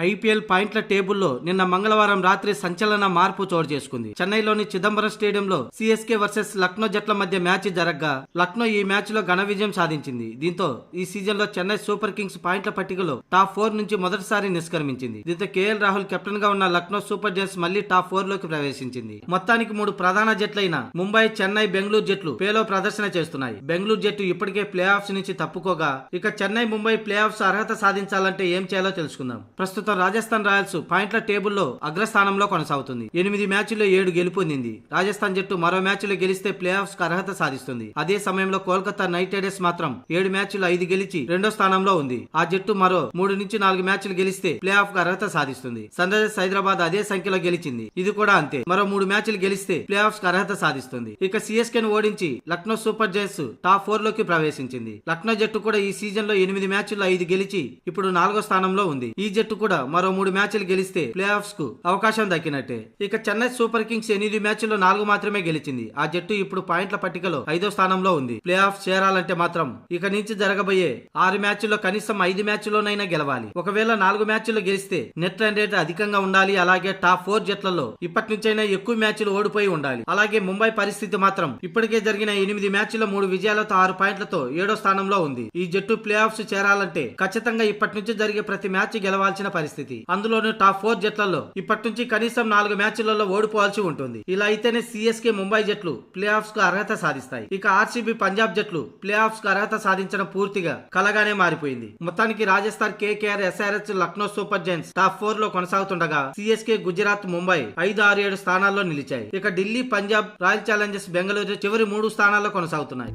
IPL పాయింట్ల టేబుల్లో నిన్న మంగళవారం రాత్రి సంచలన మార్పు చోటు చేసుకుంది. చెన్నైలోని చిదంబరం స్టేడియంలో సిఎస్కే వర్సెస్ లక్నో జట్ల మధ్య మ్యాచ్ జరగ్గా లక్నో ఈ మ్యాచ్ లో ఘన విజయం సాధించింది. దీంతో ఈ సీజన్ లో చెన్నై సూపర్ కింగ్స్ పాయింట్ల పట్టికలో టాప్ 4 నుంచి మొదటిసారి నిష్క్రమించింది. దీంతో కేఎల్ రాహుల్ కెప్టెన్ గా ఉన్న లక్నో సూపర్ జైంట్స్ మళ్లీ టాప్ 4 లోకి ప్రవేశించింది. మొత్తానికి 3 ప్రధాన జట్లైన ముంబై, చెన్నై, బెంగళూరు జట్లు పేలో ప్రదర్శన చేస్తున్నాయి. బెంగళూరు జట్టు ఇప్పటికే ప్లే ఆఫ్స్ నుంచి తప్పుకోగా ఇక చెన్నై, ముంబై ప్లే ఆఫ్స్ అర్హత సాధించాలంటే ఏం చేయాలో తెలుసుకుందాం. ప్రస్తుతం రాజస్థాన్ రాయల్స్ పాయింట్ల టేబుల్లో అగ్రస్థానంలో కొనసాగుతుంది. 8 మ్యాచ్ల్లో 7 గెలుపొందింది. రాజస్థాన్ జట్టు మరో మ్యాచ్లో గెలిస్తే ప్లే ఆఫ్స్ కు అర్హత సాధిస్తుంది. అదే సమయంలో కోల్కతా నైట్ రైడర్స్ మాత్రం 7 మ్యాచ్ల్లో 5 గెలిచి 2వ స్థానంలో ఉంది. ఆ జట్టు మరో 3 నుంచి 4 మ్యాచ్లు గెలిస్తే ప్లే ఆఫ్ కు అర్హత సాధిస్తుంది. సన్ రైజర్స్ హైదరాబాద్ అదే సంఖ్యలో గెలిచింది. ఇది కూడా అంతే. మరో 3 మ్యాచ్లు గెలిస్తే ప్లే ఆఫ్స్ కు అర్హత సాధిస్తుంది. ఇక సిఎస్కే ను ఓడించి లక్నో సూపర్ జైంట్స్ టాప్ 4 లోకి ప్రవేశించింది. లక్నో జట్టు కూడా ఈ సీజన్ లో 8 మ్యాచ్ల్లో 5 గెలిచి ఇప్పుడు 4వ స్థానంలో ఉంది. ఈ జట్టు కూడా మరో 3 మ్యాచ్లు గెలిస్తే ప్లే ఆఫ్స్ కు అవకాశం దక్కినట్టే. ఇక చెన్నై సూపర్ కింగ్స్ 8 మ్యాచ్ల్లో 4 మాత్రమే గెలిచింది. ఆ జట్టు ఇప్పుడు పాయింట్ల పట్టికలో 5వ స్థానంలో ఉంది. ప్లే ఆఫ్ చేరాలంటే మాత్రం ఇక నుంచి జరగబోయే 6 మ్యాచ్ల్లో కనీసం 5 మ్యాచ్ల్లోనైనా గెలవాలి. ఒకవేళ 4 మ్యాచ్లు గెలిస్తే నెట్ రన్ రేట్ అధికంగా ఉండాలి. అలాగే టాప్ 4 జట్లలో ఇప్పటి నుంచైనా ఎక్కువ మ్యాచ్లు ఓడిపోయి ఉండాలి. అలాగే ముంబై పరిస్థితి మాత్రం ఇప్పటికే జరిగిన 8 మ్యాచ్ల్లో 3 విజయాలతో 6 పాయింట్లతో 7వ స్థానంలో ఉంది. ఈ జట్టు ప్లే ఆఫ్స్ చేరాలంటే ఖచ్చితంగా ఇప్పటి నుంచి జరిగే ప్రతి మ్యాచ్ గెలవాల్సిన పరిస్థితి. అందులోనూ టాప్ 4 జట్లలో ఇప్పటి నుంచి కనీసం 4 మ్యాచ్లలో ఓడిపోవాల్సి ఉంటుంది. ఇలా అయితేనే సిఎస్కే, ముంబై జట్లు ప్లే ఆఫ్స్ కు అర్హత సాధిస్తాయి. ఇక ఆర్సీబీ, పంజాబ్ జట్లు ప్లే ఆఫ్స్ కు అర్హత సాధించడం పూర్తిగా కలగానే మారిపోయింది. మొత్తానికి Rajasthan, KKR, SRH, Lucknow super Giants top 4 లో కొనసాగుతుండగా సిఎస్కే, గుజరాత్, ముంబై 5, 6, 7 స్థానాల్లో నిలిచాయి. ఇక ఢిల్లీ, పంజాబ్, రాయల్ ఛాలెంజర్స్ బెంగళూరు చివరి 3 స్థానాల్లో కొనసాగుతున్నాయి.